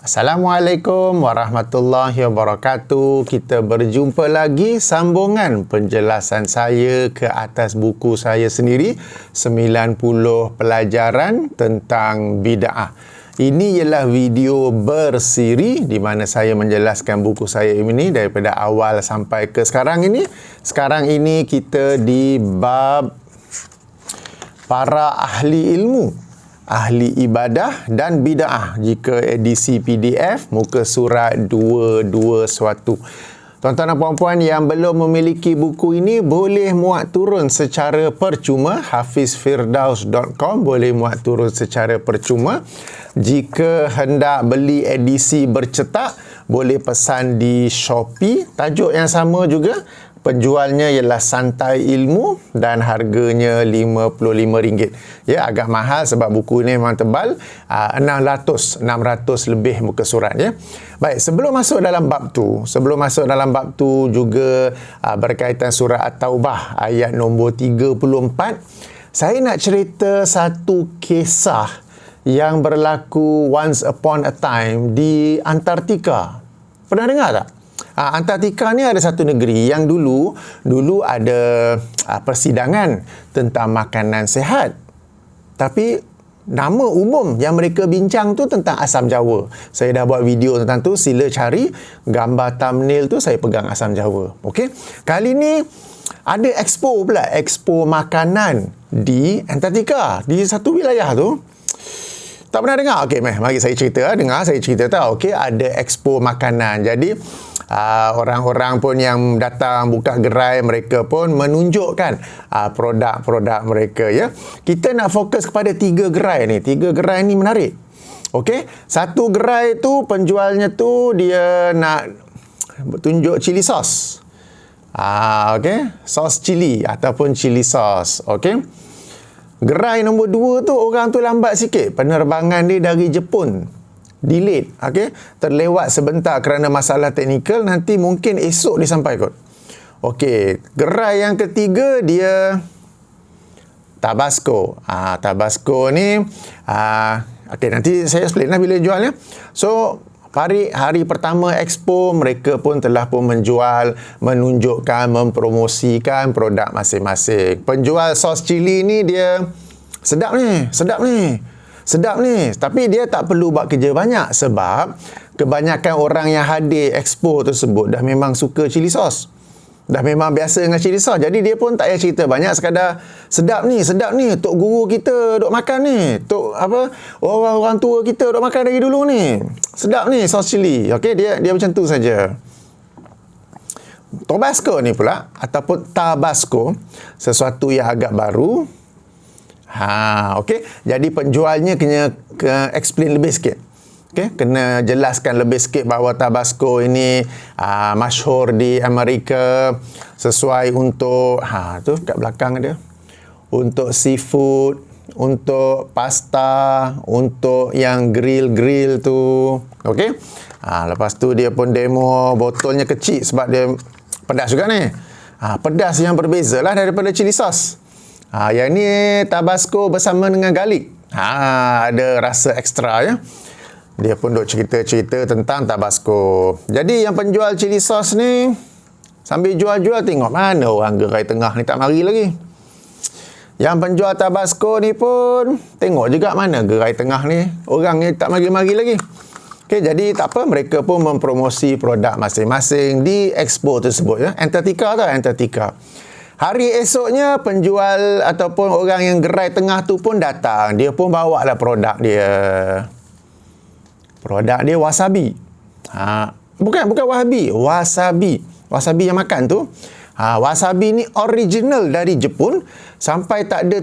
Assalamualaikum warahmatullahi wabarakatuh. Kita berjumpa lagi sambungan penjelasan saya ke atas buku saya sendiri 90 pelajaran tentang bid'ah. Ini ialah video bersiri di mana saya menjelaskan buku saya ini daripada awal sampai ke sekarang ini. Sekarang ini kita di bab para ahli ilmu, ahli ibadah dan bid'ah. Jika edisi PDF muka surat 221. Tuan-tuan dan puan-puan yang belum memiliki buku ini boleh muat turun secara percuma. hafizfirdaus.com boleh muat turun secara percuma. Jika hendak beli edisi bercetak boleh pesan di Shopee, tajuk yang sama juga. Penjualnya ialah Santai Ilmu dan harganya RM55. Ya, agak mahal sebab buku ini memang tebal. 600 lebih muka surat ya. Baik, sebelum masuk dalam bab tu juga berkaitan surah At-Taubah ayat nombor 34, saya nak cerita satu kisah yang berlaku once upon a time di Antartika. Pernah dengar tak? Antartika ni ada satu negeri yang dulu ada persidangan tentang makanan sihat. Tapi nama umum yang mereka bincang tu tentang asam jawa. Saya dah buat video tentang tu, sila cari gambar thumbnail tu, saya pegang asam jawa. Okey. Kali ni ada expo pula, expo makanan di Antartika, di satu wilayah tu. Tak pernah dengar? Okey, mari saya cerita. Dengar saya cerita tahu. Okey, ada expo makanan. Jadi orang-orang pun yang datang buka gerai, mereka pun menunjukkan produk-produk mereka ya. Kita nak fokus kepada 3 gerai ni. 3 gerai ni menarik. Okey, satu gerai tu penjualnya tu dia nak tunjuk chili sauce. Okey, sos cili ataupun chili sauce. Okey. Gerai nombor 2 tu orang tu lambat sikit. Penerbangan dia dari Jepun. Delayed. Okay? Terlewat sebentar kerana masalah teknikal. Nanti mungkin esok dia sampai kot. Okey. Gerai yang ketiga dia Tabasco. Tabasco ni okey, nanti saya explain lah bila jualnya. So hari pertama expo, mereka pun telah menjual, menunjukkan, mempromosikan produk masing-masing. Penjual sos cili ni dia sedap ni. Tapi dia tak perlu buat kerja banyak sebab kebanyakan orang yang hadir expo tersebut dah memang suka cili sos. Dah memang biasa dengan cili sos. Jadi dia pun tak payah cerita banyak, sekadar sedap ni, tok guru kita duk makan ni. Orang tua kita duk makan dari dulu ni. Sedap ni sos cili. Okey, dia macam tu saja. Tabasco ni pula ataupun Tabasco, sesuatu yang agak baru. Okey. Jadi penjualnya kena explain lebih sikit. Okay, kena jelaskan lebih sikit bahawa Tabasco ini masyhur di Amerika, sesuai untuk tu kat belakang dia, untuk seafood, untuk pasta, untuk yang grill tu. Okey. Lepas tu dia pun demo botolnya kecil sebab dia pedas juga ni. Pedas yang berbeza lah daripada chili sauce. Yang ni Tabasco bersama dengan garlic. Ada rasa ekstra ya. Dia pun duk cerita-cerita tentang Tabasco. Jadi yang penjual chili sauce ni sambil jual-jual tengok mana orang gerai tengah ni tak mari lagi. Yang penjual Tabasco ni pun tengok juga mana gerai tengah ni orang ni tak mari-mari lagi. Okey, jadi tak apa, mereka pun mempromosi produk masing-masing di expo tersebut ya. Antartika. Hari esoknya penjual ataupun orang yang gerai tengah tu pun datang. Dia pun bawa lah produk dia. Produk dia wasabi. Bukan wahabi, wasabi. Wasabi yang makan tu. Wasabi ni original dari Jepun, sampai tak ada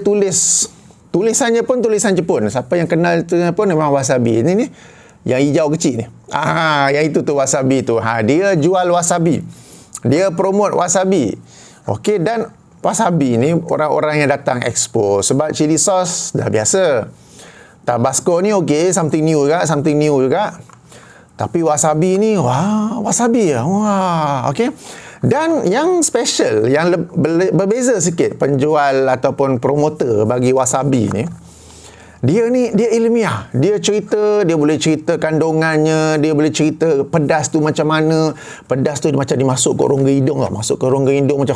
tulisannya pun tulisan Jepun. Siapa yang kenal tu pun memang wasabi. Ini yang hijau kecil ni. Yang itu tu wasabi tu. Dia jual wasabi. Dia promote wasabi. Okey, dan wasabi ni orang-orang yang datang expo sebab chili sauce dah biasa. Tabasco ni okey, something new juga. Tapi wasabi ni, wasabi ya. Okey. Dan yang special, yang berbeza sikit penjual ataupun promoter bagi wasabi ni, Dia ni, dia ilmiah. Dia cerita, dia boleh cerita kandungannya, dia boleh cerita pedas tu macam mana. Pedas tu macam dimasuk ke rongga hidung lah. Masuk ke rongga hidung macam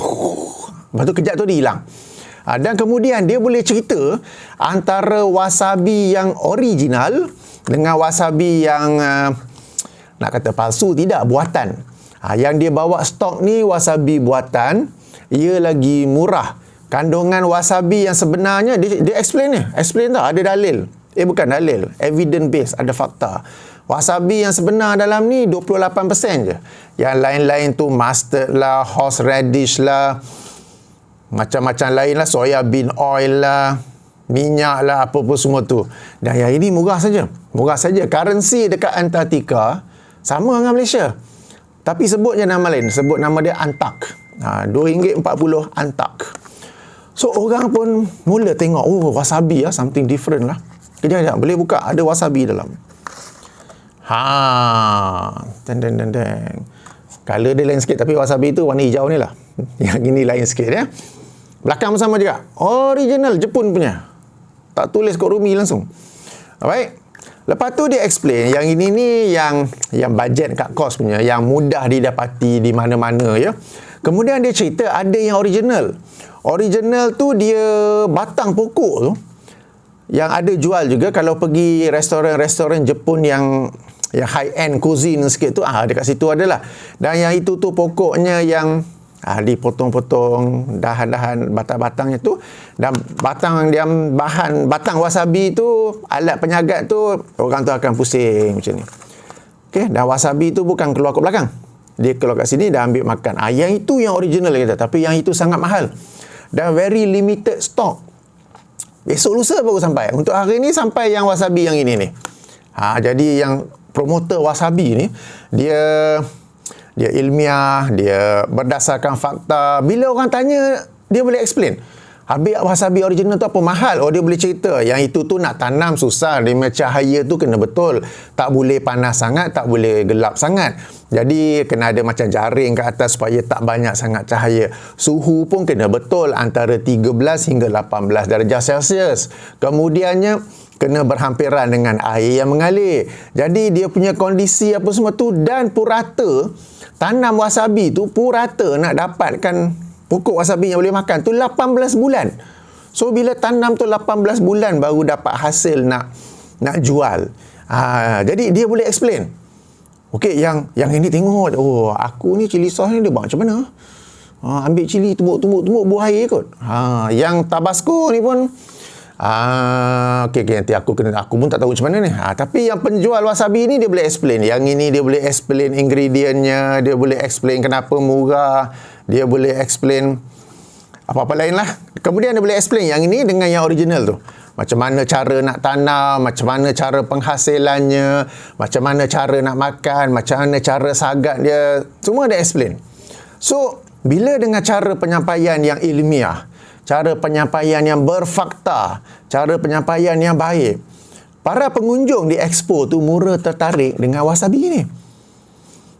lepas tu kejap tu dia hilang. Dan kemudian dia boleh cerita antara wasabi yang original dengan wasabi yang nak kata palsu, tidak, buatan. Yang dia bawa stok ni wasabi buatan, ia lagi murah. Kandungan wasabi yang sebenarnya dia explain tau, ada dalil. Bukan dalil, evidence based, ada fakta. Wasabi yang sebenar dalam ni 28% je. Yang lain-lain tu mustard lah, horseradish lah, macam-macam lain lah, soya bean oil lah, minyak lah, apa-apa semua tu. Dan yang ini murah saja. Murah saja. Currency dekat Antartika sama dengan Malaysia. Tapi sebut je nama lain, sebut nama dia Antark. RM2.40 Antark. So orang pun mula tengok, oh wasabi lah, something different lah. Kejap, boleh buka, ada wasabi dalam. Deng. Color dia lain sikit, tapi wasabi tu warna hijau ni lah. Yang ini lain sikit ya. Belakang sama juga. Original Jepun punya. Tak tulis kat Rumi langsung. Alright. Lepas tu dia explain, yang ini ni yang budget kat kos punya, yang mudah didapati di mana-mana ya. Kemudian dia cerita ada yang original. Original tu dia batang pokok tu yang ada jual juga kalau pergi restoran-restoran Jepun yang high-end cuisine sikit tu, dekat situ adalah. Dan yang itu tu pokoknya yang dipotong-potong dahan-dahan batang-batangnya tu, dan batang wasabi tu, alat penyagat tu orang tu akan pusing macam ni. Okey, dan wasabi tu bukan keluar ke belakang. Dia keluar kat sini dah ambil makan. Yang itu yang original kita, tapi yang itu sangat mahal. Dan very limited stock. Besok lusa baru sampai. Untuk hari ni sampai yang wasabi yang ini ni. Jadi yang promoter wasabi ni, dia ilmiah, dia berdasarkan fakta. Bila orang tanya, dia boleh explain. Habis wasabi original tu apa mahal? Dia boleh cerita. Yang itu tu nak tanam susah. Dia cahaya tu kena betul. Tak boleh panas sangat, tak boleh gelap sangat. Jadi kena ada macam jaring ke atas supaya tak banyak sangat cahaya. Suhu pun kena betul antara 13 hingga 18 darjah Celsius. Kemudiannya kena berhampiran dengan air yang mengalir. Jadi dia punya kondisi apa semua tu, dan purata tanam wasabi tu, purata nak dapatkan pokok wasabi yang boleh makan tu 18 bulan. So bila tanam tu 18 bulan baru dapat hasil nak jual. Jadi dia boleh explain. Okey, yang ini tengok, aku ni cili sos ni dia buat macam mana? Ambil cili tumbuk buah air kot. Yang Tabasco ni pun okey, nanti aku pun tak tahu macam mana ni. Tapi yang penjual wasabi ni dia boleh explain. Yang ini dia boleh explain ingredientnya, dia boleh explain kenapa murah, dia boleh explain apa-apa lain lah. Kemudian dia boleh explain yang ini dengan yang original tu. Macam mana cara nak tanam, macam mana cara penghasilannya, macam mana cara nak makan, macam mana cara sagat dia, semua dia explain. So, bila dengan cara penyampaian yang ilmiah, cara penyampaian yang berfakta, cara penyampaian yang baik, para pengunjung di expo tu mula tertarik dengan wasabi ni.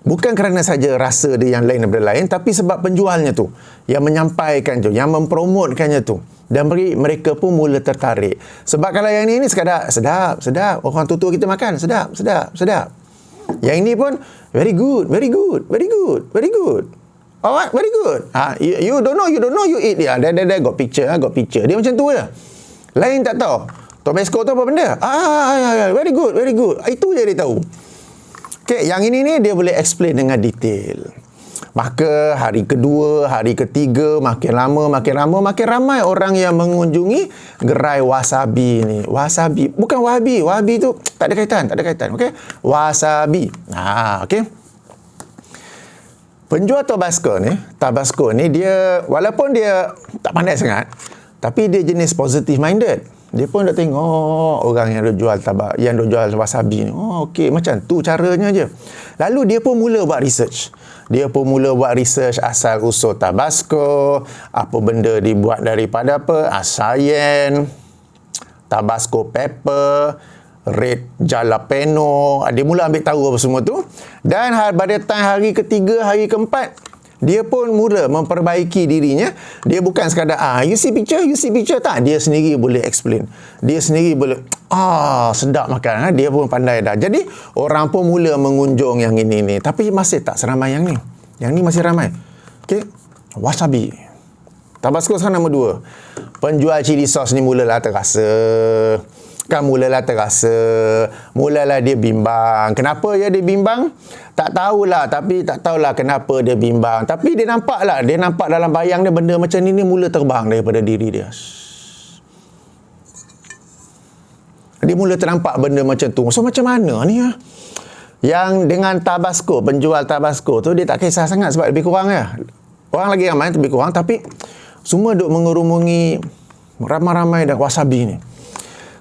Bukan kerana saja rasa dia yang lain daripada lain, tapi sebab penjualnya tu, yang menyampaikan tu, yang mempromotkannya tu. Dan mereka pun mula tertarik. Sebab kalau yang ini sekadar sedap. Orang tua kita makan, sedap. Yang ini pun very good. Alright, very good. You don't know, you eat dia. Dia got picture. Dia macam tu je. Lain tak tahu. Tabasco tu apa benda? Very good. Itu je dia tahu. Okay, yang ini ni dia boleh explain dengan detail. Maka hari kedua, hari ketiga, makin lama, makin ramai orang yang mengunjungi gerai wasabi ni. Wasabi, bukan wahabi. Wahabi tu tak ada kaitan. Okey? Wasabi. Okey. Penjual Tabasco ni dia, walaupun dia tak pandai sangat, tapi dia jenis positive minded. Dia pun dah tengok orang yang jual wasabi ni. Okey, macam tu caranya je. Lalu dia pun mula buat research. Asal usul Tabasco, apa benda dibuat daripada apa, asayen, Tabasco pepper, red jalapeno. Dia mula ambil tahu apa semua tu. Dan pada time hari ketiga, hari keempat, Dia pun mula memperbaiki dirinya. Dia bukan sekadar, you see picture tak? Dia sendiri boleh explain. Dia sendiri boleh, sedap makan. Dia pun pandai dah. Jadi, orang pun mula mengunjung yang ini ni. Tapi masih tak seramai yang ni. Yang ni masih ramai. Okay. Wasabi. Tabasco sekarang nombor 2. Penjual cili sos ni mulalah terasa. Mulalah dia bimbang. Kenapa dia bimbang? Tak tahulah, kenapa dia bimbang. Tapi dia nampak dalam bayang dia benda macam ni mula terbang daripada diri dia. Dia mula ternampak benda macam tu. So macam mana ni ya? Yang dengan Tabasco, penjual Tabasco tu dia tak kisah sangat sebab lebih kurang ya. Orang lagi ramai lebih kurang, tapi semua duk mengerumungi ramai-ramai dah wasabi ni.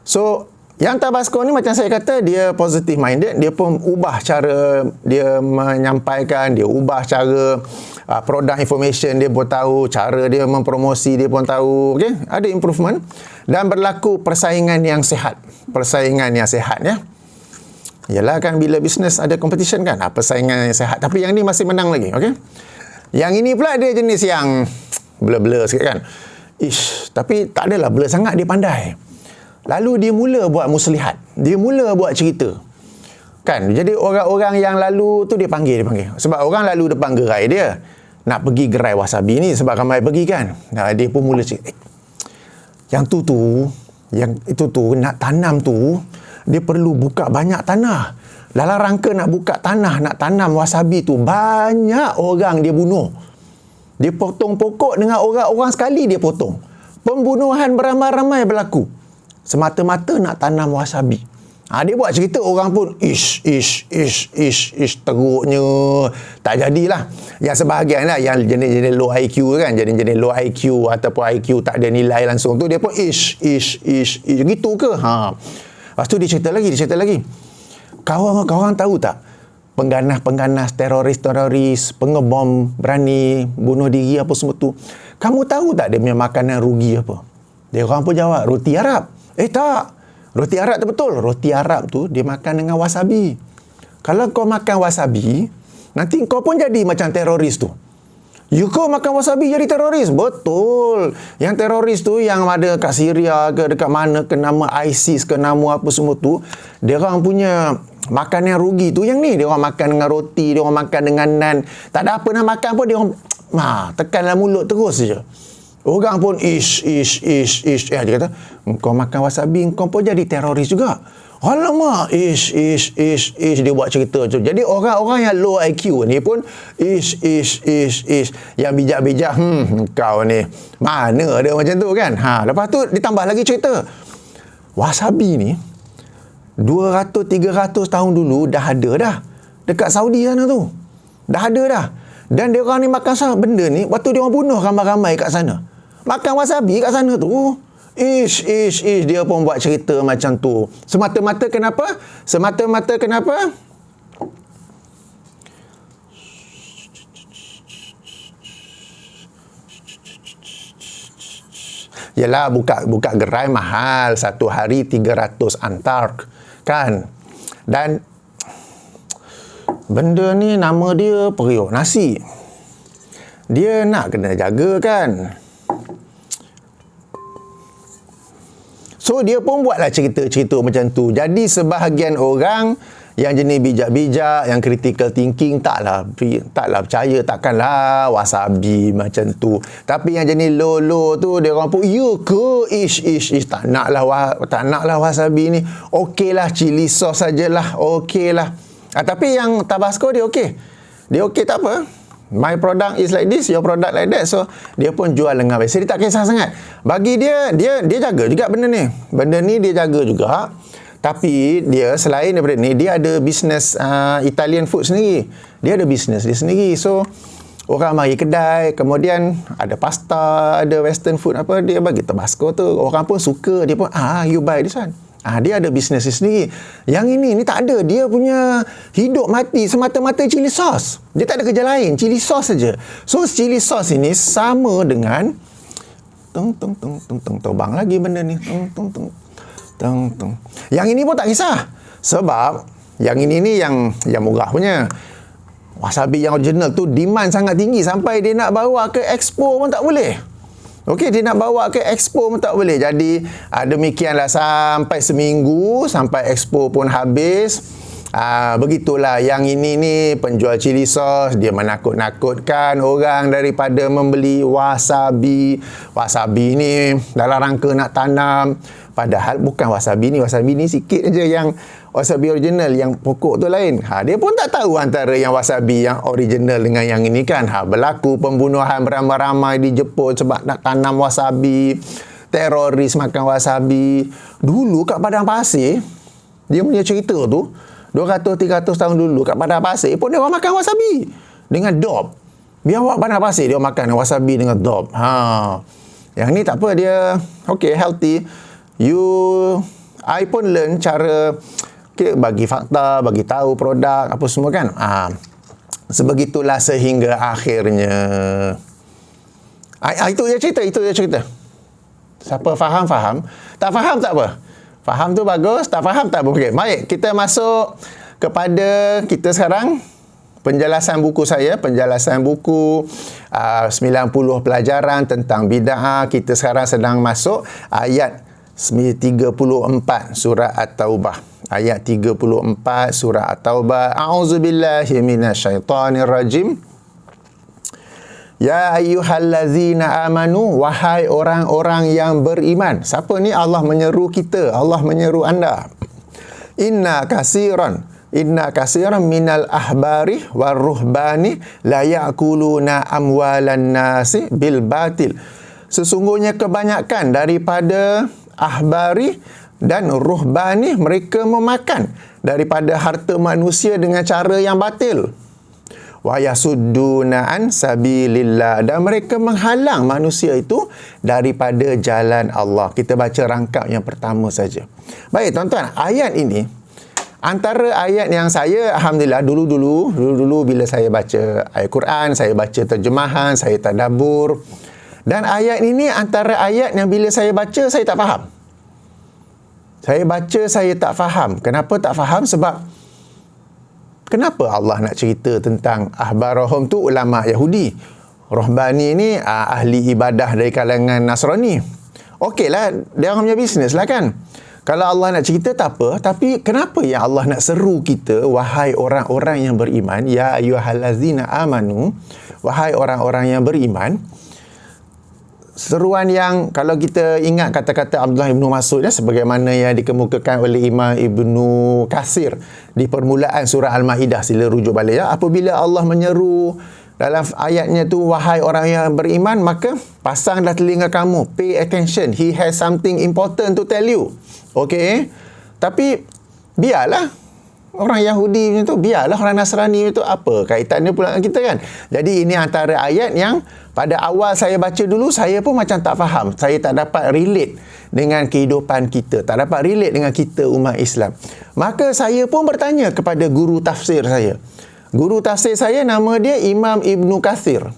So, yang Tabasco ni macam saya kata, dia positive minded. Dia pun ubah cara dia menyampaikan, dia ubah cara product information dia pun tahu, cara dia mempromosi dia pun tahu. Okay? Ada improvement. Dan berlaku persaingan yang sihat. Persaingan yang sihat ya. Yalah kan bila bisnes ada competition kan, persaingan yang sihat. Tapi yang ni masih menang lagi. Okay? Yang ini pula dia jenis yang blur-blur sikit kan. Tapi tak adalah blur sangat, dia pandai. Lalu dia mula buat muslihat. Dia mula buat cerita. Kan? Jadi orang-orang yang lalu tu dia panggil. Sebab orang lalu depan gerai dia. Nak pergi gerai wasabi ni sebab ramai pergi kan. Dia pun mula cerita. Yang itu tu nak tanam tu, dia perlu buka banyak tanah. Dalam rangka nak buka tanah, nak tanam wasabi tu, banyak orang dia bunuh. Dia potong pokok dengan orang-orang sekali dia potong. Pembunuhan beramai-ramai berlaku. Semata-mata nak tanam wasabi. Dia buat cerita, orang pun teruknya. Tak jadilah. Yang sebahagian lah, yang jenis-jenis low IQ kan, jenis-jenis low IQ ataupun IQ tak ada nilai langsung tu, dia pun gitu ke? Lepas tu dia cerita lagi. Kawan-kawan tahu tak? Pengganas-pengganas, teroris, pengebom berani bunuh diri apa semua tu. Kamu tahu tak dia punya makanan rugi apa? Dia orang pun jawab, roti Arab. Tak. Roti Arab tu betul. Roti Arab tu dia makan dengan wasabi. Kalau kau makan wasabi, nanti kau pun jadi macam teroris tu. Kau makan wasabi jadi teroris? Betul. Yang teroris tu yang ada kat Syria ke dekat mana ke nama ISIS ke nama apa semua tu, dia orang punya makan yang rugi tu yang ni. Dia orang makan dengan roti, dia orang makan dengan nan. Tak ada apa nak makan pun dia orang tekan dalam mulut terus je. Orang pun dia kata, kau makan wasabi, kau pun jadi teroris juga. Alamak, dia buat cerita tu. Jadi orang-orang yang low IQ ni pun yang bijak-bijak, kau ni mana ada macam tu kan. Lepas tu ditambah lagi cerita. Wasabi ni 200-300 tahun dulu dah ada dah. Dekat Saudi sana tu. Dah ada dah. Dan dia orang ni makan benda ni, waktu dia orang bunuh ramai-ramai kat sana. Makan wasabi kat sana tu. Dia pun buat cerita macam tu. Semata-mata kenapa? Yalah, buka gerai mahal. Satu hari 300 antark. Kan? Dan benda ni nama dia periuk nasi. Dia nak kena jaga kan. So dia pun buatlah cerita-cerita macam tu. Jadi sebahagian orang yang jenis bijak-bijak, yang critical thinking taklah percaya, takkanlah wasabi macam tu. Tapi yang jenis low tu dia orang pun tak naklah wasabi ni. Okeylah cili sos sajalah, okeylah. Tapi yang Tabasco dia okey. Dia okey tak apa. My product is like this, your product like that. So, dia pun jual dengan baik. Dia tak kisah sangat. Bagi dia jaga juga benda ni. Benda ni dia jaga juga. Tapi, dia selain daripada ni, dia ada bisnes Italian food sendiri. Dia ada bisnes dia sendiri. So, orang mari kedai, kemudian ada pasta, ada western food apa, dia bagi Tabasco tu. Orang pun suka. Dia pun, you buy this one. Dia ada bisnes dia sendiri. Yang ini tak ada. Dia punya hidup mati semata-mata cili sos. Dia tak ada kerja lain. Cili sos saja. So, cili sos ini sama dengan terbang lagi benda ni. Yang ini pun tak kisah. Sebab yang ini ni yang murah punya. Wasabi yang original tu demand sangat tinggi sampai dia nak bawa ke expo pun tak boleh. Okey, dia nak bawa ke expo pun tak boleh. Jadi demikianlah sampai seminggu, sampai expo pun habis. Begitulah. Yang ini ni penjual chili sauce, dia menakut-nakutkan orang daripada membeli wasabi. Wasabi ni dalam rangka nak tanam, padahal bukan wasabi ni sikit je yang wasabi original, yang pokok tu lain. Dia pun tak tahu antara yang wasabi yang original dengan yang ini kan. Berlaku pembunuhan beramai-ramai di Jepun sebab nak tanam wasabi. Teroris makan wasabi. Dulu kat Padang Pasir, dia punya cerita tu 200-300 tahun dulu kat Padang Pasir pun dia orang makan wasabi dengan dop. Biawak Padang Pasir dia makan wasabi dengan dop. Yang ni tak apa, dia okay, healthy. I pun learn cara bagi fakta, bagi tahu produk apa semua kan. Sebegitulah sehingga akhirnya itu dia cerita. Siapa faham. Tak faham tak apa. Faham tu bagus, tak faham tak apa. Okay, baik, kita masuk kepada kita sekarang. Penjelasan buku saya, penjelasan buku 90 pelajaran tentang bid'ah. Kita sekarang sedang masuk ayat 34 surah At-Taubah. Ayat 34 surah At-Taubah. A'udzubillahi minasyaitonirrajim. Ya ayyuhallazina amanu, wahai orang-orang yang beriman. Siapa ni? Allah menyeru kita, Allah menyeru anda. Inna kasiran minal ahbari waruhbani la ya'kuluna amwalan nasi bil batil. Sesungguhnya kebanyakan daripada ahbari dan ruhbani, mereka memakan daripada harta manusia dengan cara yang batil. Wa yasudduna an sabilillah, dan mereka menghalang manusia itu daripada jalan Allah. Kita baca rangkap yang pertama saja. Baik tuan-tuan, ayat ini antara ayat yang saya alhamdulillah dulu bila saya baca ayat Quran, saya baca terjemahan, saya tadabbur, dan ayat ini antara ayat yang bila saya baca saya tak faham. Saya baca saya tak faham. Kenapa tak faham? Sebab kenapa Allah nak cerita tentang ahbarahum tu ulama Yahudi? Rohbani ni ahli ibadah dari kalangan Nasrani. Okeylah, dia orang punya bisnes lah kan. Kalau Allah nak cerita tak apa, tapi kenapa yang Allah nak seru kita, wahai orang-orang yang beriman, ya ayyuhallazina amanu, wahai orang-orang yang beriman. Seruan yang kalau kita ingat kata-kata Abdullah Ibn Mas'ud sebagaimana yang dikemukakan oleh Imam Ibn Katsir di permulaan surah Al-Ma'idah, sila rujuk balik ya. Apabila Allah menyeru dalam ayatnya tu, wahai orang yang beriman, maka pasanglah telinga kamu, pay attention, he has something important to tell you. Okey, tapi biarlah orang Yahudi itu, biarlah orang Nasrani itu, apa kaitannya pula dengan kita kan. Jadi ini antara ayat yang pada awal saya baca dulu, saya pun macam tak faham. Saya tak dapat relate dengan kehidupan kita, tak dapat relate dengan kita umat Islam. Maka saya pun bertanya kepada guru tafsir saya. Guru tafsir saya nama dia Imam Ibn Katsir.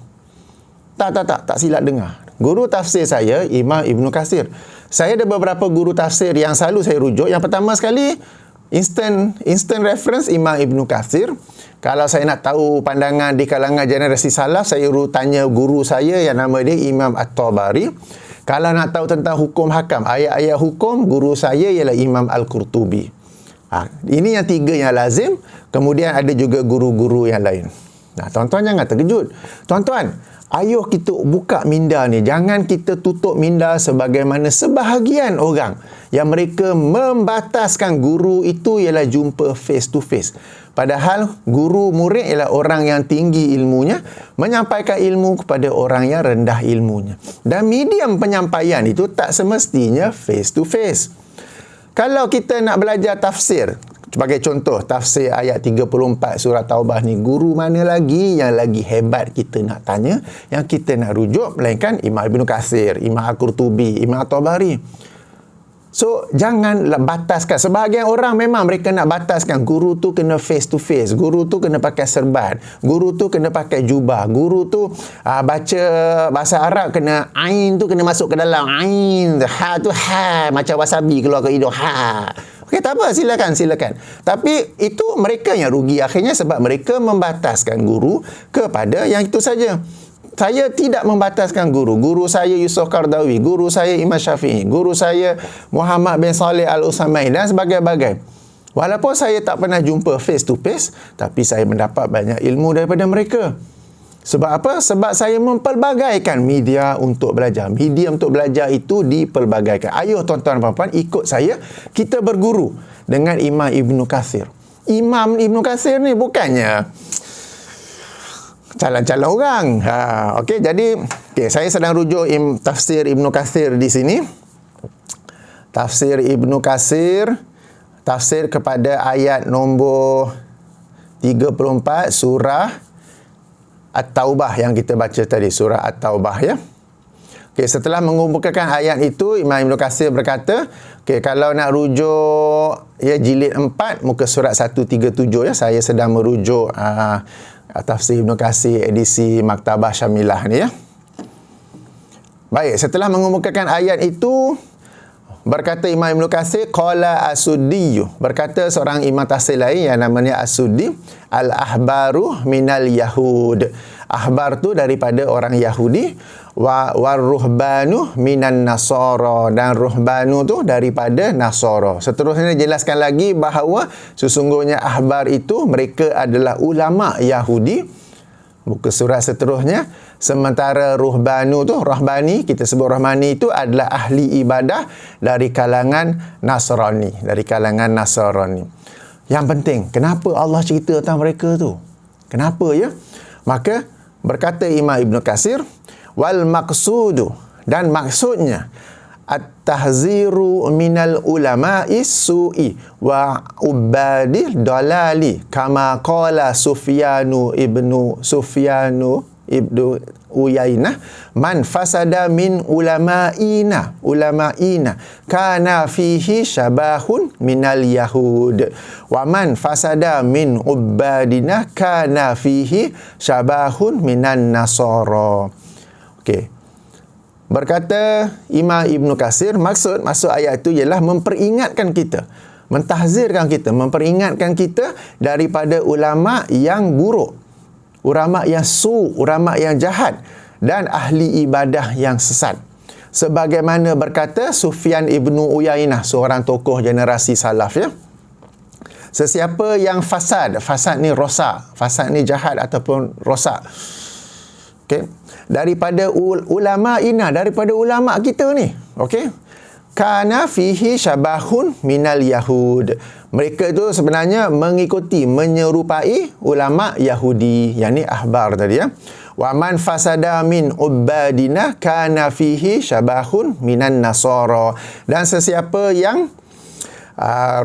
Tak silap dengar. Guru tafsir saya Imam Ibn Katsir. Saya ada beberapa guru tafsir yang selalu saya rujuk. Yang pertama sekali, instant reference Imam Ibn Katsir. Kalau saya nak tahu pandangan di kalangan generasi salaf, saya tanya guru saya yang nama dia Imam At-Tabari. Kalau nak tahu tentang hukum hakam, ayat-ayat hukum, guru saya ialah Imam Al-Qurtubi. Ini yang tiga yang lazim. Kemudian ada juga guru-guru yang lain. Tuan-tuan jangan terkejut. Tuan-tuan, ayuh kita buka minda ni. Jangan kita tutup minda sebagaimana sebahagian orang yang mereka membataskan guru itu ialah jumpa face to face. Padahal guru murid ialah orang yang tinggi ilmunya menyampaikan ilmu kepada orang yang rendah ilmunya. Dan medium penyampaian itu tak semestinya face to face. Kalau kita nak belajar tafsir, sebagai contoh, tafsir ayat 34 surah Taubah ni, guru mana lagi yang lagi hebat kita nak tanya, yang kita nak rujuk, melainkan Imam Ibn Katsir, Imam Al-Qurtubi, Imam At-Tabari. So, janganlah bataskan. Sebahagian orang memang mereka nak bataskan. Guru tu kena face to face. Guru tu kena pakai serban. Guru tu kena pakai jubah. Guru tu baca bahasa Arab kena ain tu kena masuk ke dalam. Ain. Ha tu ha. Macam wasabi keluar ke hidung. Ha. Okey, tak apa, silakan. Tapi itu mereka yang rugi akhirnya sebab mereka membataskan guru kepada yang itu saja. Saya tidak membataskan guru. Guru saya Yusof Qaradawi, guru saya Imam Syafi'i, guru saya Muhammad bin Saleh Al-Utsaimin dan sebagainya. Walaupun saya tak pernah jumpa face to face, tapi saya mendapat banyak ilmu daripada mereka. Sebab apa? Sebab saya mempelbagaikan media untuk belajar. Media untuk belajar itu dipelbagaikan. Ayuh tuan-tuan dan puan-puan, ikut saya. Kita berguru dengan Imam Ibn Kathir. Imam Ibn Kathir ni bukannya calon-calon orang. Okey, jadi saya sedang rujuk tafsir Ibn Kathir di sini. Tafsir Ibn Kathir, tafsir kepada ayat nombor 34 surah At-Taubah yang kita baca tadi, surah At-Taubah ya. Okey, setelah mengumpulkan ayat itu, Imam Ibn Kathir berkata, kalau nak rujuk jilid 4 muka surat 137 ya, saya sedang merujuk tafsir Ibn Kathir edisi Maktabah Syamilah ni ya. Baik, setelah mengemukakan ayat itu, berkata Imam Ibn Kathir, qala As-Suddi, berkata seorang imam tafsir lain yang namanya As-Suddi, al-ahbaru minal yahud. Ahbar tu daripada orang Yahudi, war-ruhbanu minan nasara, dan ruhbanu tu daripada Nasara. Seterusnya jelaskan lagi bahawa sesungguhnya ahbar itu mereka adalah ulama Yahudi. Muka surat seterusnya, sementara ruhbanu tu, rahbani, kita sebut rahmani itu adalah ahli ibadah dari kalangan Nasrani, Yang penting, kenapa Allah cerita tentang mereka tu? Kenapa ya? Maka berkata Imam Ibn Kathir, wal maqsudu, dan maksudnya at-tahziru minal ulama'i su'i wa ubadil dalali kama qala Sufyanu ibnu Uyainah, man fasada min ulama'ina kana fihi syabahun minal yahud wa man fasada min ubadina kana fihi syabahun minan nasara. Okey, berkata Imam Ibn Kathir, maksud ayat itu ialah memperingatkan kita, mentahzirkan kita, memperingatkan kita daripada ulama yang buruk, ulama yang ulama yang jahat, dan ahli ibadah yang sesat. Sebagaimana berkata Sufyan ibnu Uyainah, seorang tokoh generasi salaf ya. Sesiapa yang fasad ni rosak, fasad ni jahat ataupun rosak. Okey, daripada daripada ulama kita ni, okey, kana fihi syabahun minal yahud. Mereka itu sebenarnya mengikuti, menyerupai ulama Yahudi, yakni ahbar tadi ya. Wa man fasada min ubadina kana fihi syabahun minan nasara. Dan sesiapa yang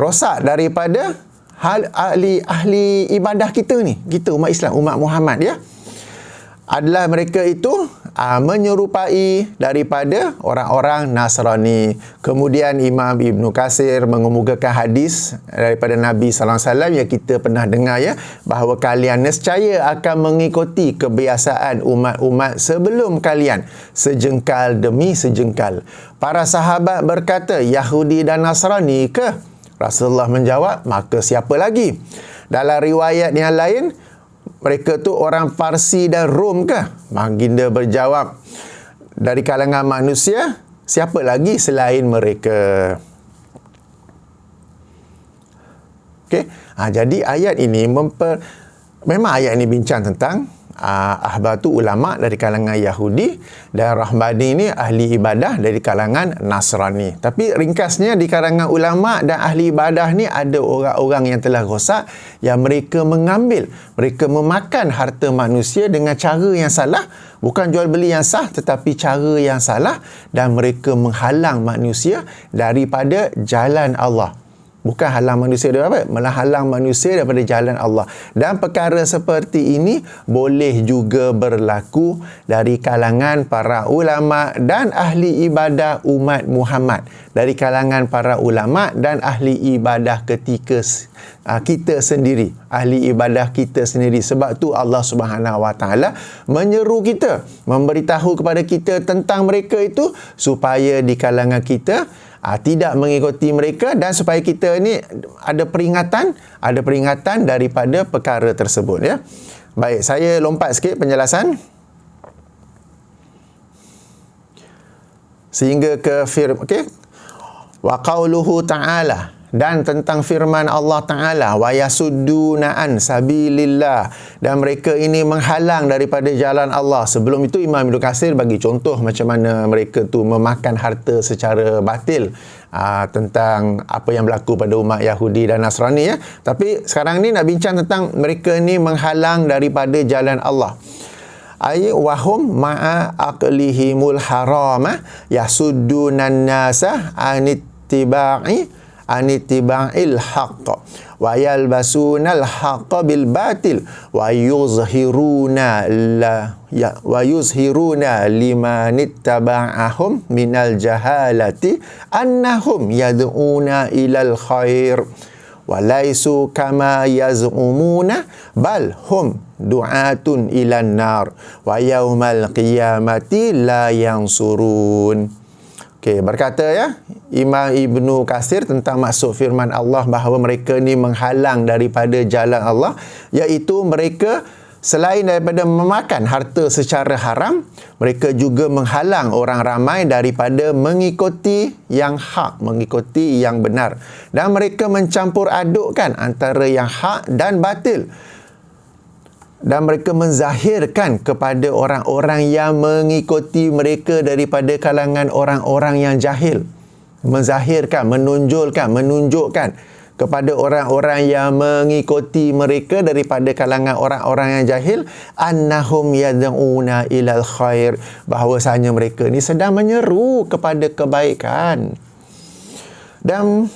rosak daripada ahli ibadah kita ni, kita umat Islam, umat Muhammad ya, adalah mereka itu menyerupai daripada orang-orang Nasrani. Kemudian Imam Ibn Kathir mengemukakan hadis daripada Nabi SAW yang kita pernah dengar ya, bahawa kalian nescaya akan mengikuti kebiasaan umat-umat sebelum kalian, sejengkal demi sejengkal. Para sahabat berkata, Yahudi dan Nasrani ke? Rasulullah menjawab, maka siapa lagi? Dalam riwayat yang lain, mereka tu orang Parsi dan Rom ke? Baginda berjawab, dari kalangan manusia, siapa lagi selain mereka? Okey, jadi ayat ini memang ayat ini bincang tentang ahbar tu ulama dari kalangan Yahudi, dan rahbani ni ahli ibadah dari kalangan Nasrani. Tapi ringkasnya, di kalangan ulama dan ahli ibadah ni ada orang-orang yang telah rosak, yang mereka mereka memakan harta manusia dengan cara yang salah, bukan jual beli yang sah, tetapi cara yang salah, dan mereka menghalang manusia daripada jalan Allah. Bukan halang manusia daripada apa? Malah halang manusia daripada jalan Allah. Dan perkara seperti ini boleh juga berlaku dari kalangan para ulama dan ahli ibadah umat Muhammad. Dari kalangan para ulama dan ahli ibadah ketika kita sendiri. ahli ibadah kita sendiri. Sebab tu Allah Subhanahu Wa Taala menyeru kita, memberitahu kepada kita tentang mereka itu supaya di kalangan kita tidak mengikuti mereka, dan supaya kita ni ada peringatan daripada perkara tersebut, ya. Baik, saya lompat sikit penjelasan sehingga ke okey. Wa qauluhu ta'ala, dan tentang firman Allah Ta'ala, wa yasudduna an sabilillah, dan mereka ini menghalang daripada jalan Allah. Sebelum itu Imam Ibnu Katsir bagi contoh macam mana mereka tu memakan harta secara batil, tentang apa yang berlaku pada umat Yahudi dan Nasrani, ya. Tapi sekarang ni nak bincang tentang mereka ni menghalang daripada jalan Allah. Ay wahum ma'a aqlihimul harama yasuddunan nasa anitiba'il haqq wa yalbasunal haqqa bil batil wa yuzhiruna limanittaba'ahum minal jahalati annahum yad'una ilal khair wa laisu kama yaz'umuna bal hum du'atun ilan nar wa yaumal qiyamati la yansurun. Okey, berkata, ya, Imam Ibnu Katsir tentang maksud firman Allah bahawa mereka ni menghalang daripada jalan Allah, iaitu mereka selain daripada memakan harta secara haram, mereka juga menghalang orang ramai daripada mengikuti yang hak, mengikuti yang benar. Dan mereka mencampur adukkan antara yang hak dan batil. Dan mereka menzahirkan kepada orang-orang yang mengikuti mereka daripada kalangan orang-orang yang jahil. Menzahirkan, menunjukkan kepada orang-orang yang mengikuti mereka daripada kalangan orang-orang yang jahil, annahum yad'una ilal khair, bahawasanya mereka ni sedang menyeru kepada kebaikan. Dan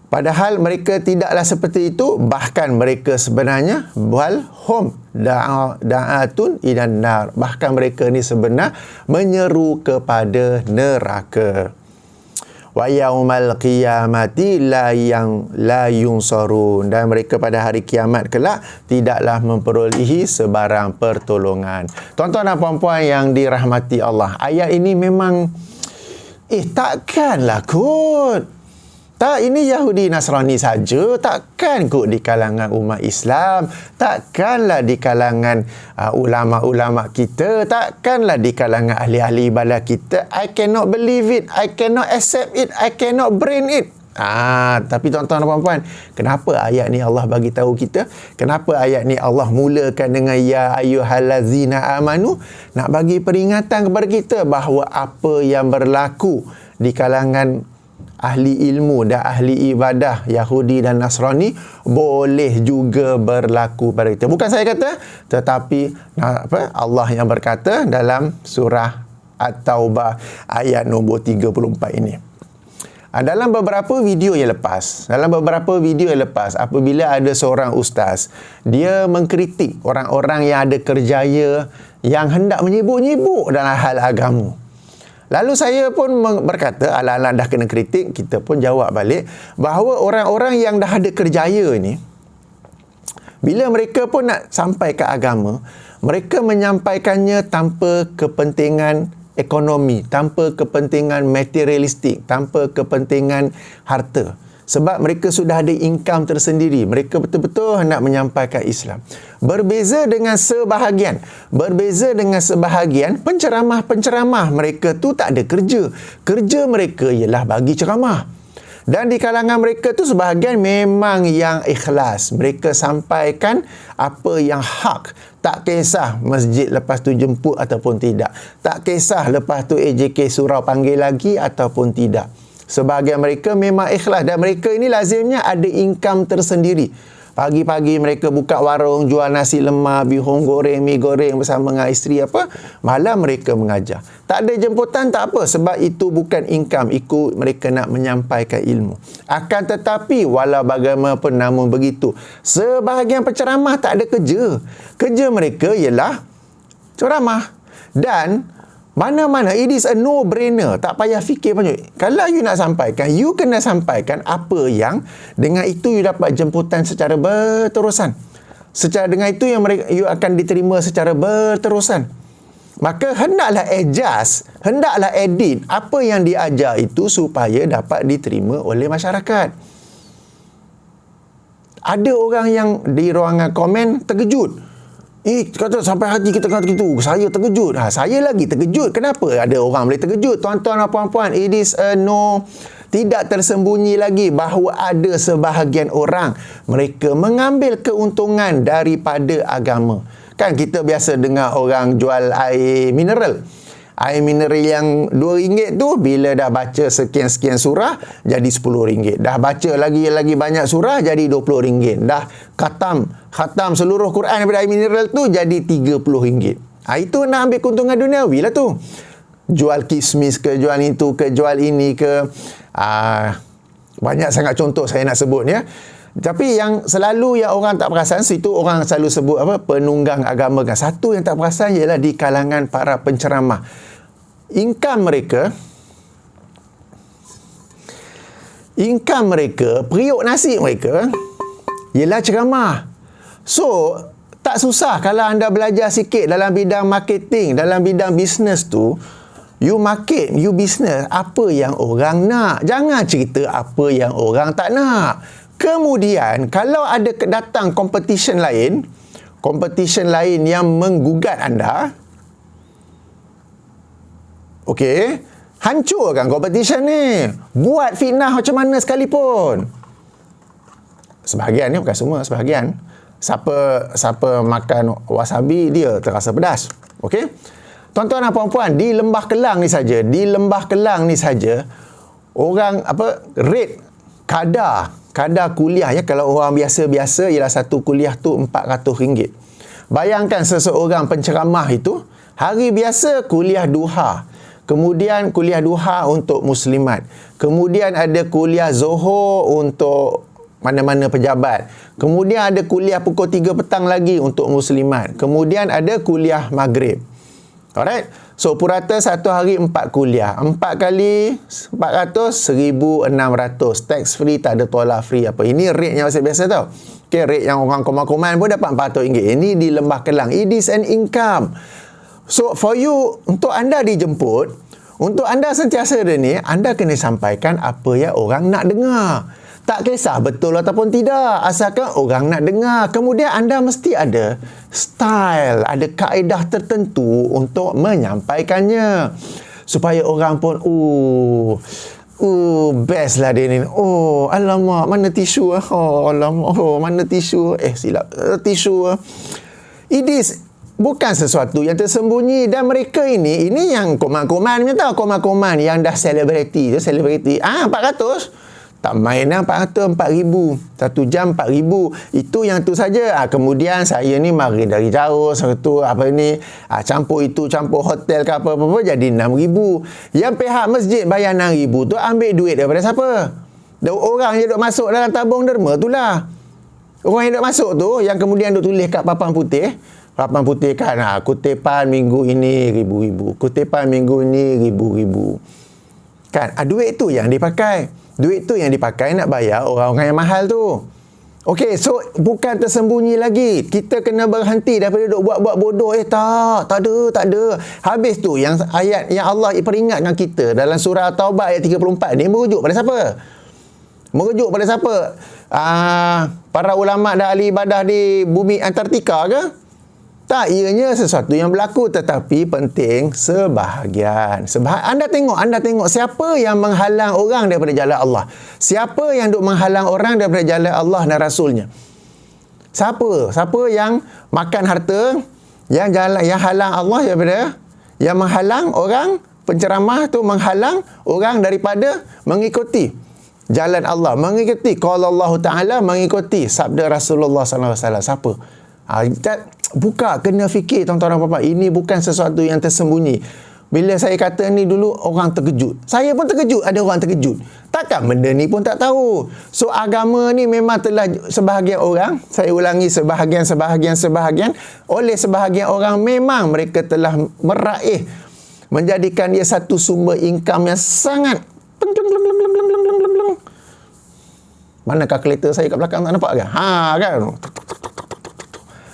padahal mereka tidaklah seperti itu, bahkan mereka sebenarnya wal hum da'atun ilan nar, bahkan mereka ni sebenar menyeru kepada neraka. Wa yaumal qiyamati la yunsarun, dan mereka pada hari kiamat kelak tidaklah memperolehi sebarang pertolongan. Tuan-tuan dan puan-puan yang dirahmati Allah, ayat ini memang takkanlah kot. Tak, ini Yahudi Nasrani saja, takkan kot di kalangan umat Islam, takkanlah di kalangan ulama-ulama kita, takkanlah di kalangan ahli-ahli ibadah kita. I cannot believe it, I cannot accept it, I cannot brain it. Tapi tuan-tuan dan puan-puan, kenapa ayat ni Allah bagi tahu kita? Kenapa ayat ni Allah mulakan dengan ya ayyuhallazina amanu? Nak bagi peringatan kepada kita bahawa apa yang berlaku di kalangan ahli ilmu dan ahli ibadah Yahudi dan Nasrani boleh juga berlaku pada kita. Bukan saya kata, tetapi Allah yang berkata dalam surah At-Taubah ayat nombor 34 ini. Dalam beberapa video yang lepas, apabila ada seorang ustaz, dia mengkritik orang-orang yang ada kerjaya yang hendak menyibuk-nyibuk dalam hal agama. Lalu saya pun berkata, ala-ala dah kena kritik, kita pun jawab balik bahawa orang-orang yang dah ada kerjaya ni, bila mereka pun nak sampai ke agama, mereka menyampaikannya tanpa kepentingan ekonomi, tanpa kepentingan materialistik, tanpa kepentingan harta. Sebab mereka sudah ada income tersendiri. Mereka betul-betul hendak menyampaikan Islam. Berbeza dengan sebahagian penceramah mereka tu tak ada kerja. Kerja mereka ialah bagi ceramah. Dan di kalangan mereka tu sebahagian memang yang ikhlas. Mereka sampaikan apa yang hak. Tak kisah masjid lepas tu jemput ataupun tidak. Tak kisah lepas tu AJK surau panggil lagi ataupun tidak. Sebahagian mereka memang ikhlas, dan mereka ini lazimnya ada income tersendiri. Pagi-pagi mereka buka warung, jual nasi lemak, bihun goreng, mi goreng bersama dengan isteri apa. Malam mereka mengajar. Tak ada jemputan, tak apa. Sebab itu bukan income, ikut mereka nak menyampaikan ilmu. Akan tetapi, walau bagaimanapun namun begitu, sebahagian penceramah tak ada kerja. Kerja mereka ialah ceramah. Dan Mana-mana, it is a no-brainer. Tak payah fikir banyak. Kalau you nak sampaikan, you kena sampaikan apa yang dengan itu you dapat jemputan secara berterusan. Secara dengan itu yang you akan diterima secara berterusan. Maka hendaklah adjust, hendaklah edit apa yang diajar itu supaya dapat diterima oleh masyarakat. Ada orang yang di ruangan komen terkejut. Kata sampai hati kita kata gitu. Saya terkejut. Saya lagi terkejut. Kenapa ada orang boleh terkejut? Tuan-tuan dan puan-puan, it is a no. Tidak tersembunyi lagi bahawa ada sebahagian orang mereka mengambil keuntungan daripada agama. Kan kita biasa dengar orang jual air mineral. Air mineral yang RM2 tu bila dah baca sekian-sekian surah jadi RM10. Dah baca lagi banyak surah jadi RM20. Dah khatam seluruh Quran daripada air mineral tu jadi RM30. Itu nak ambil keuntungan duniawi lah tu. Jual kismis ke, jual itu ke, jual ini ke. Banyak sangat contoh saya nak sebut ya. Tapi yang selalu yang orang tak perasan, situ orang selalu sebut apa, penunggang agama kan. Satu yang tak perasan ialah di kalangan para penceramah. Income mereka, periuk nasi mereka ialah ceramah. So, tak susah kalau anda belajar sikit dalam bidang marketing, dalam bidang bisnes tu, you market, you business apa yang orang nak. Jangan cerita apa yang orang tak nak. Kemudian, kalau ada datang competition lain yang menggugat anda, okey, hancurkan competition ni. Buat fitnah macam mana sekalipun. Sebahagian ni, bukan semua, sebahagian. Siapa makan wasabi, dia terasa pedas. Okey? Tuan-tuan dan puan-puan, di Lembah Kelang ni saja, orang rate kadar kuliah ya, kalau orang biasa-biasa ialah satu kuliah tu RM400. Bayangkan seseorang penceramah itu hari biasa kuliah duha, kemudian kuliah duha untuk muslimat, kemudian ada kuliah zuhur untuk mana-mana pejabat, kemudian ada kuliah pukul 3 petang lagi untuk muslimat, kemudian ada kuliah maghrib. Alright. So, purata satu hari 4 kuliah. 4 kali 400, 1,600. Tax free, tak ada tolak free apa. Ini rate yang biasa tau. Okay, rate yang orang koman-koman pun dapat RM400. Ini di Lembah Kelang. It is an income. So, for you, untuk anda dijemput, untuk anda sentiasa ada ni, anda kena sampaikan apa yang orang nak dengar. Tak kisah betul ataupun tidak, asalkan orang nak dengar. Kemudian anda mesti ada style, ada kaedah tertentu untuk menyampaikannya. Supaya orang pun, best lah dia ni. Oh, alamak, mana tisu? Oh, alamak, mana tisu? Silap, tisu. It is bukan sesuatu yang tersembunyi. Dan mereka ini yang koman-koman, tahu koman-koman yang dah selebriti. 400. Tak main lah, 400, 4,000. 1 jam 4,000. Itu yang tu saja. Kemudian saya ni mari dari jauh. Satu campur itu, campur hotel ke apa-apa, jadi 6,000. Yang pihak masjid bayar 6,000 tu ambil duit daripada siapa? Orang yang duk masuk dalam tabung derma tu lah. Orang yang duk masuk tu, yang kemudian duk tulis kat papan putih. Papan putih kan, kutipan minggu ini ribu-ribu. Kutipan minggu ini ribu-ribu. Kan, duit tu yang dipakai. Duit tu yang dipakai nak bayar orang-orang yang mahal tu. Okey, so bukan tersembunyi lagi. Kita kena berhenti daripada duk buat-buat bodoh. Tak ada. Habis tu yang ayat yang Allah peringatkan kita dalam surah Taubah ayat 34 ni merujuk pada siapa? Merujuk pada siapa? Para ulama dan ahli ibadah di bumi Antartika ke? Tak, ianya sesuatu yang berlaku, tetapi penting sebahagian. Anda tengok siapa yang menghalang orang daripada jalan Allah. Siapa yang duk menghalang orang daripada jalan Allah dan Rasulnya. Siapa yang makan harta, yang halang Allah daripada, yang menghalang orang, penceramah tu menghalang orang daripada mengikuti jalan Allah, mengikuti qala Allah Ta'ala, mengikuti sabda Rasulullah sallallahu alaihi wasallam. Siapa? Buka, kena fikir tuan-tuan dan puan-puan. Ini bukan sesuatu yang tersembunyi. Bila saya kata ni dulu, orang terkejut. Saya pun terkejut, ada orang terkejut. Takkan benda ni pun tak tahu. So, agama ni memang telah sebahagian orang, saya ulangi sebahagian, oleh sebahagian orang memang mereka telah meraih menjadikan dia satu sumber income yang sangat mana kalkulator saya kat belakang, tak nampak ke? Kan?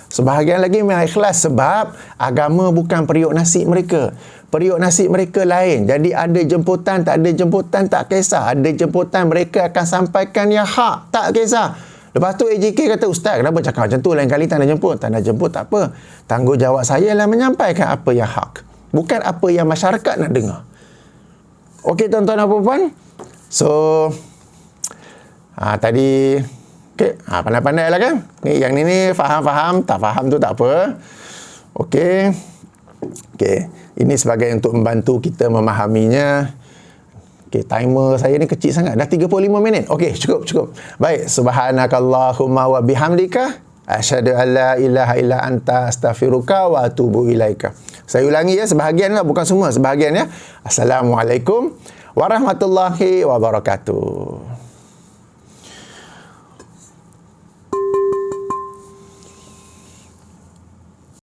Sebahagian lagi memang ikhlas sebab agama bukan periuk nasi mereka. Periuk nasi mereka lain. Jadi ada jemputan, tak ada jemputan, tak kisah. Ada jemputan, mereka akan sampaikan yang hak, tak kisah. Lepas tu AJK kata, Ustaz, kenapa cakap macam tu? Lain kali tak nak jemput. Tak nak jemput, tak apa. Tanggungjawab saya lah menyampaikan apa yang hak. Bukan apa yang masyarakat nak dengar. Okey, tuan-tuan dan puan-puan. So, tadi pandai-pandai lah kan. Yang ni faham-faham, tak faham tu tak apa. Okey. Ini sebagai untuk membantu kita memahaminya. Okey, timer saya ni kecil sangat. Dah 35 minit. Okey, cukup. Baik, subhanakallahumma wa bihamdika asyhadu an la ilaha illa anta astaghfiruka wa atubu ilaika. Saya ulangi ya, sebahagian lah, bukan semua, sebahagian ya. Assalamualaikum warahmatullahi wabarakatuh.